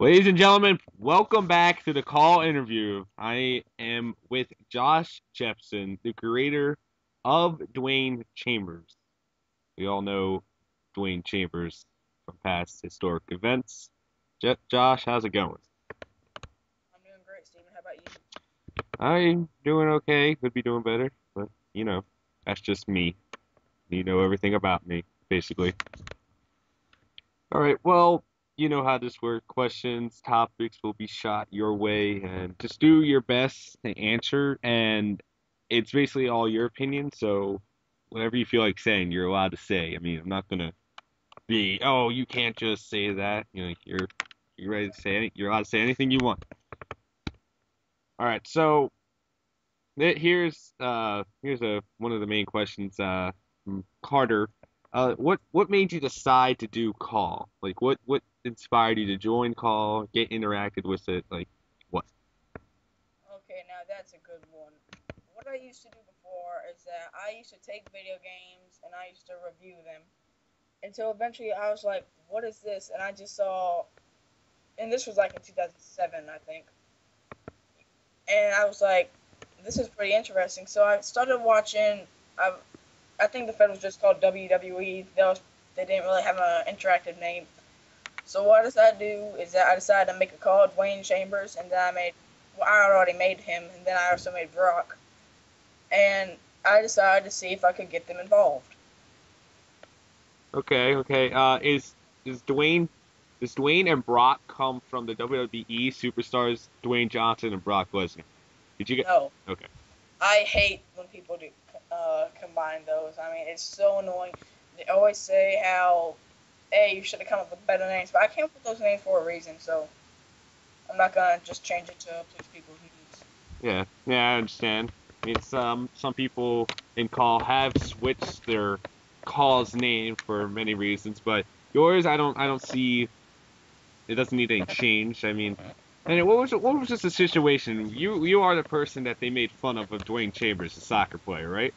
Ladies and gentlemen, welcome back to the call interview. I am with Josh Jepson, the creator of Dwayne Chambers. We all know Dwayne Chambers from past historic events. Josh, how's it going? I'm doing great, Steven. How about you? I'm doing okay. Could be doing better, but that's just me. You know everything about me, basically. All right, well, you know how this works. Questions, topics will be shot your way, and just do your best to answer. And it's basically all your opinion, so whatever you feel like saying, you're allowed to say. I mean, I'm not gonna be, oh, you can't just say that. You're ready to say you're allowed to say anything you want. All right, so here's a one of the main questions from Carter. What made you decide to do call? Like what inspired you to join call, get interacted with it? Like what? Okay, now that's a good one. What I used to do before is that I used to take video games and I used to review them until eventually I was like, what is this? And I just saw, and this was like in 2007, I think. And I was like, this is pretty interesting. So I started watching. I, I think the Fed was just called WWE. They didn't really have an interactive name. So what I decided to do is that I decided to make a call Dwayne Chambers, and then I already made him, and then I also made Brock, and I decided to see if I could get them involved. Okay. Is Dwayne and Brock come from the WWE superstars Dwayne Johnson and Brock Lesnar? Did you get? No, Okay. I hate when people do combine those. I mean, it's so annoying. They always say how, hey, you should have come up with better names, but I came up with those names for a reason, so I'm not gonna just change it to please people's needs. Yeah, I understand. It's some people in call have switched their call's name for many reasons, but yours I don't see it doesn't need any change. I mean, and what was just the situation? You are the person that they made fun of Dwayne Chambers, the soccer player, right?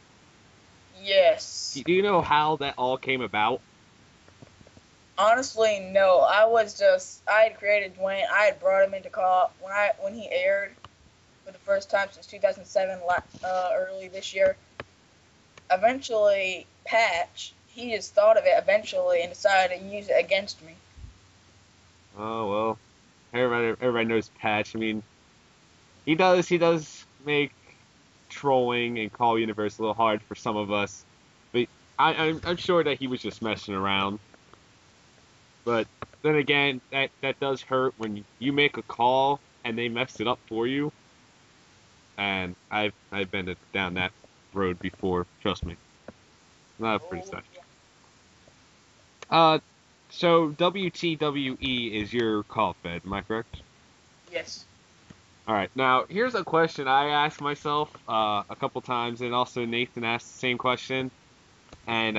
Do Yes. do you know how that all came about? Honestly, no. I had created Dwayne. I had brought him into call when he aired for the first time since 2007, early this year. Eventually, Patch, he just thought of it eventually and decided to use it against me. Oh well, everybody knows Patch. I mean, he does make trolling and Call Universe a little hard for some of us, but I'm sure that he was just messing around. But then again, that does hurt when you make a call and they mess it up for you. And I've been down that road before. Trust me, not pretty Oh, such. Uh, so WTWE is your call fed, am I correct? yes. All right. Now here's a question I asked myself a couple times, and also Nathan asked the same question. And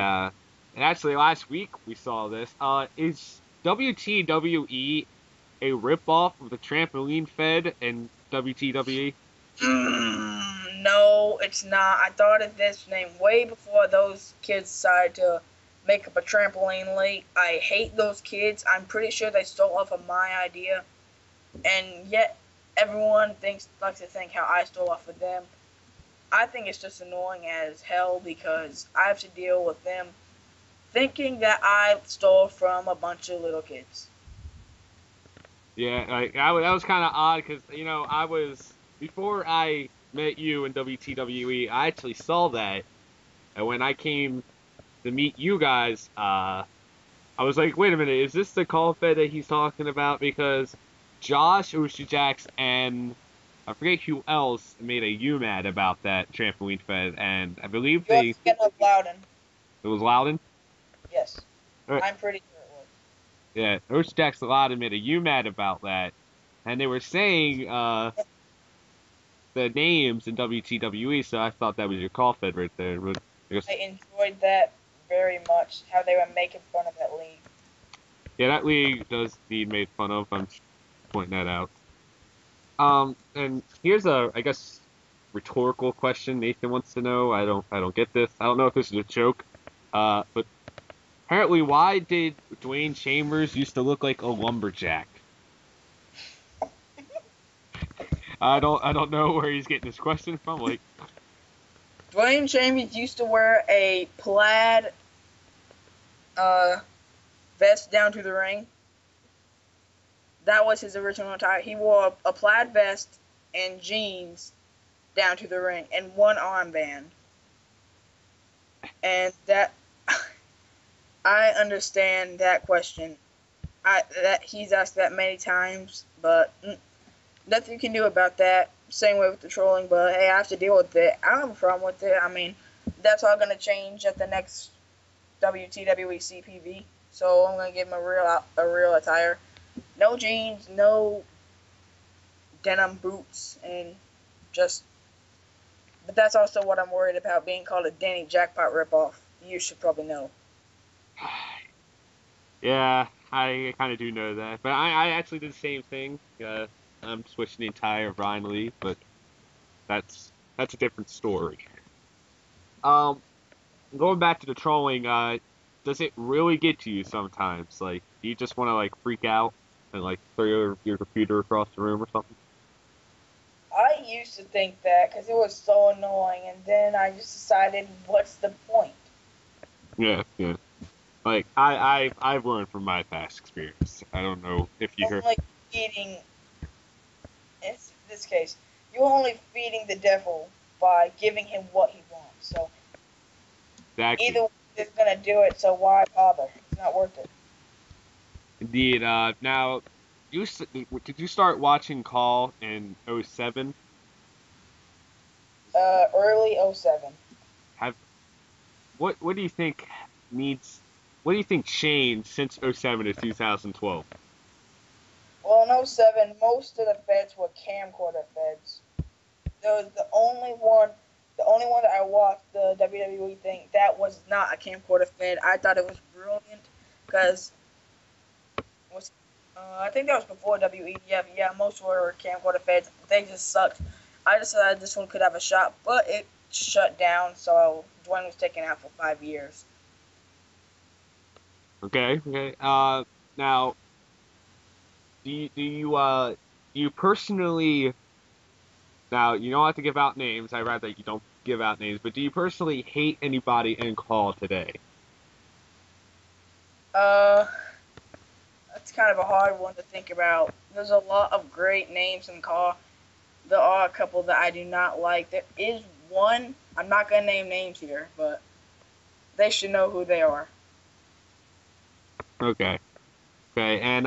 actually last week we saw this. Is WTWE a ripoff of the Trampoline Fed and WTWE? No, it's not. I thought of this name way before those kids decided to make up a trampoline league. I hate those kids. I'm pretty sure they stole off of my idea, and yet everyone thinks likes to think how I stole off of them. I think it's just annoying as hell because I have to deal with them thinking that I stole from a bunch of little kids. Yeah, that was kind of odd because I was before I met you in WTWE, I actually saw that, and when I came to meet you guys, I was like, wait a minute, is this the call fed that he's talking about? Because Josh Jax and I forget who else made a UMAD about that trampoline fed, and I believe You're they thinking of Loudon. it was Loudon. Yes, All right, I'm pretty sure it was. yeah, Jax and Loudon made a UMAD about that, and they were saying the names in WTWE, so I thought that was your call fed right there. But I guess I enjoyed that very much. How they were making fun of that league. yeah, that league does need made fun of. I'm pointing that out. And here's a, I guess, rhetorical question Nathan wants to know. I don't get this. I don't know if this is a joke. But apparently, why did Dwayne Chambers used to look like a lumberjack? I don't know where he's getting this question from. Like, Dwayne Chambers used to wear a plaid uh, vest down to the ring. That was his original attire. He wore a plaid vest and jeans down to the ring and one armband. And that I understand that question. That he's asked that many times, but nothing you can do about that. Same way with the trolling, but hey, I have to deal with it. I don't have a problem with it. I mean, that's all gonna change at the next WTWE CPV. So I'm gonna give him a real attire. No jeans, no denim boots, and just. But that's also what I'm worried about, being called a Danny Jackpot ripoff. You should probably know. yeah, I kind of do know that, but I actually did the same thing. I'm switching the entire Ryan Lee, but that's a different story. Um, Going back to the trolling, does it really get to you sometimes? Like, do you just want to like freak out and like throw your computer across the room or something? I used to think that because it was so annoying, and then I just decided, what's the point? Yeah, yeah. Like I've learned from my past experience. I don't know if you heard Only feeding, in this case, you're only feeding the devil by giving him what he wants. So exactly. either way, it's gonna do it. So why bother? It's not worth it. Indeed. Now, did you start watching Call in '07? Early '07. Have what do you think needs? What do you think changed since '07 to 2012? Well, in '07, most of the feds were camcorder feds. There was the only one that I watched, the WWE thing, that was not a camcorder fed. I thought it was brilliant because was I think that was before WEF. Yeah, most were camcorder feds. They just sucked. I decided this one could have a shot, but it shut down. So Dwayne was taken out for 5 years. Okay, okay. Now, do you personally? Now, you don't have to give out names. I'd rather you don't give out names. But do you personally hate anybody in Call today? Uh, that's kind of a hard one to think about. There's a lot of great names in CAW. There are a couple that I do not like. There is one. I'm not gonna name names here, but they should know who they are. Okay, okay. And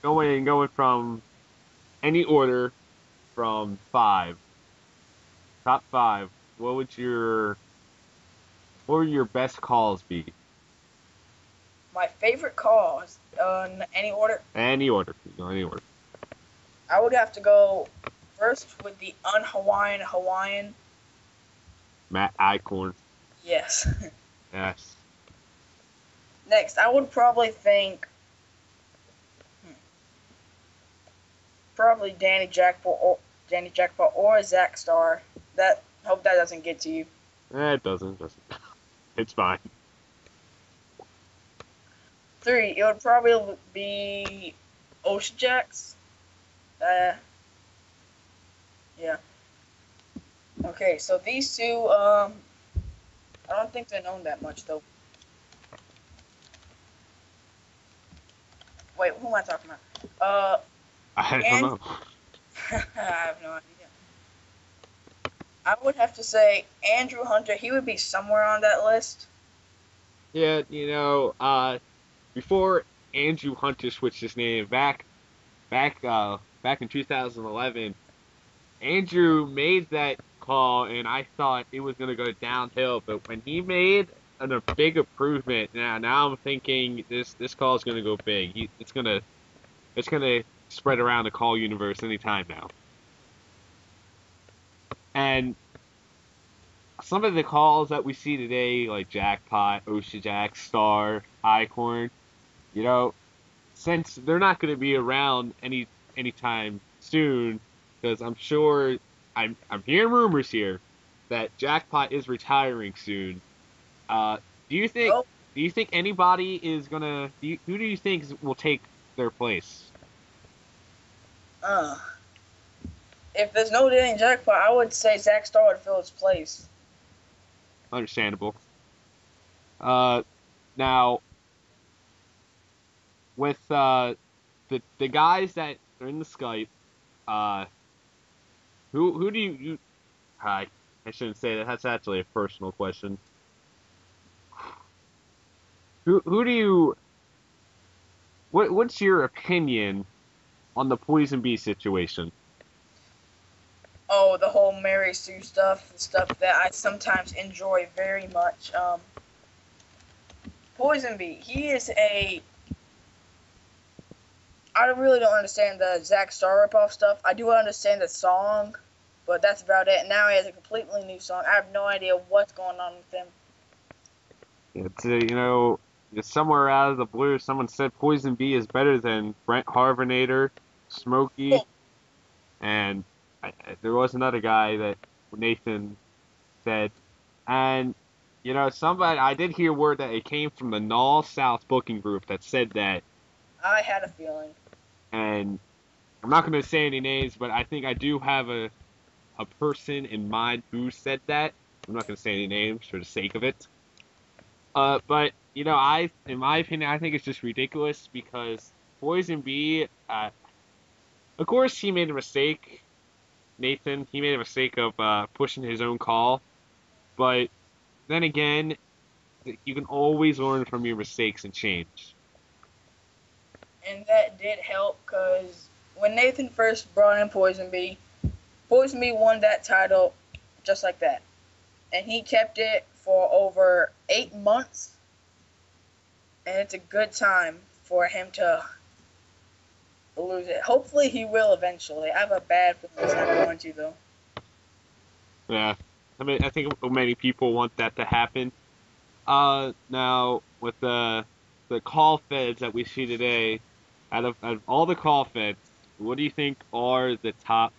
going from any order from five, top five. What would your best calls be? My favorite calls, in any order, Any order, any order. I would have to go first with the un-Hawaiian Hawaiian. Matt Icorn. Yes. Yes. Next, I would probably think probably Danny Jackpot or Zack Star. That hope that doesn't get to you. It doesn't. It's fine. 3, it would probably be Ocean Jacks. Uh, yeah. Okay, so these two, I don't think they're known that much though. Wait, who am I talking about? I don't And know. I have no idea. I would have to say Andrew Hunter. He would be somewhere on that list. Yeah, before Andrew Hunter switched his name back in 2011, Andrew made that call, and I thought it was gonna go downhill. But when he made a big improvement, now I'm thinking this call is gonna go big. It's gonna spread around the call universe anytime now. And some of the calls that we see today, like Jackpot, Osha Jack, Star, Icorn, you know, since they're not going to be around anytime soon, because I'm sure I'm hearing rumors here that Jackpot is retiring soon. Uh, do you think Oh, do you think anybody is gonna? Who do you think will take their place? Uh, if there's no Danny Jackpot, I would say Zack Starr would fill its place. Understandable. Uh, Now with the guys that are in the Skype, uh, who do you hi? I shouldn't say that. That's actually a personal question. Who do you what's your opinion on the Poison Bee situation? Oh, the whole Mary Sue stuff, the stuff that I sometimes enjoy very much. Poison Bee, he is a. I really don't understand the Zack Star ripoff stuff. I do understand the song, but that's about it. Now he has a completely new song. I have no idea what's going on with him. It's just somewhere out of the blue, someone said Poison Bee is better than Brent Harvinator, Smokey, Oh, and there was another guy that Nathan said, and somebody I did hear word that it came from the Null South booking group that said that, I had a feeling. and I'm not going to say any names, but I think I do have a person in mind who said that. I'm not going to say any names for the sake of it. But in my opinion, I think it's just ridiculous because Poison Bee, of course, he made a mistake. Nathan, he made a mistake of pushing his own call, but then again, you can always learn from your mistakes and change. And that did help because when Nathan first brought in Poison Bee won that title just like that. And he kept it for over 8 months. And it's a good time for him to lose it. Hopefully, he will eventually. I have a bad feeling he's not going to, though. Yeah, I mean, I think many people want that to happen. Now with the call feds that we see today, out of all the call feds, what do you think are the top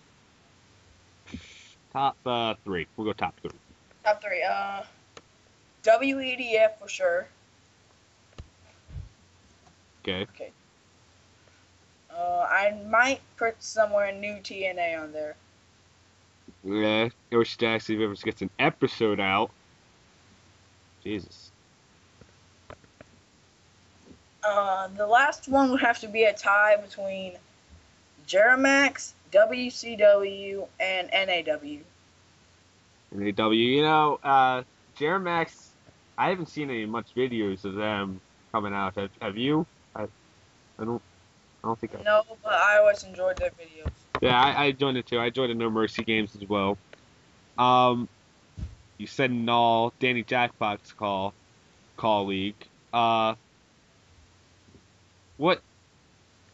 three? We'll go top three. Top three. WEDF for sure. Okay. Okay. I might put somewhere new TNA on there. Yeah, Coach Stacks, if ever gets an episode out. Jesus. The last one would have to be a tie between Jeremax, WCW, and NAW. And AW, Jeremax, I haven't seen any much videos of them coming out. Have you? I don't I don't think I. No, but I always enjoyed their videos. Yeah, I joined it too. I joined the No Mercy games as well. Um, you said Null, Danny Jackpot's call league. Uh, what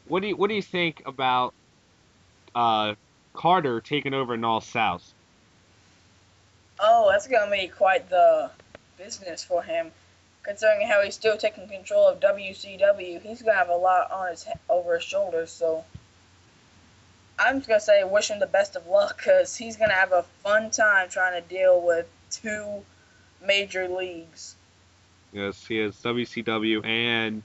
what do you think about uh Carter taking over Null South? Oh, that's gonna be quite the business for him, considering how he's still taking control of WCW. He's gonna have a lot on his over his shoulders. So I'm just gonna say wish him the best of luck, because he's gonna have a fun time trying to deal with two major leagues. Yes, he has WCW and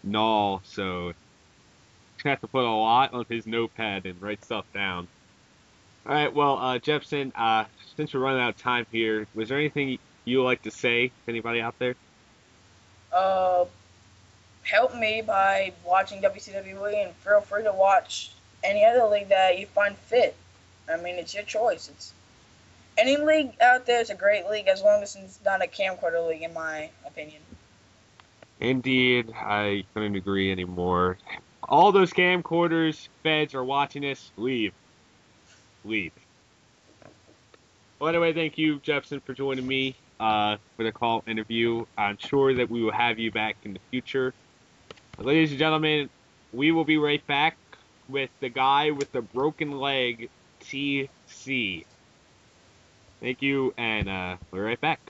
Null, so he's gonna have to put a lot on his notepad and write stuff down. All right, well, Jepson, since we're running out of time here, was there anything you would like to say to anybody out there? Uh, Help me by watching WCWE, and feel free to watch any other league that you find fit. I mean, it's your choice. It's any league out there is a great league as long as it's not a camcorder league, in my opinion. Indeed, I couldn't agree anymore. All those camcorders, feds are watching us. Leave, leave. Well, anyway, thank you, Jepson, for joining me for the call interview. I'm sure that we will have you back in the future. Ladies and gentlemen, we will be right back with the guy with the broken leg, TC. Thank you, and we're right back.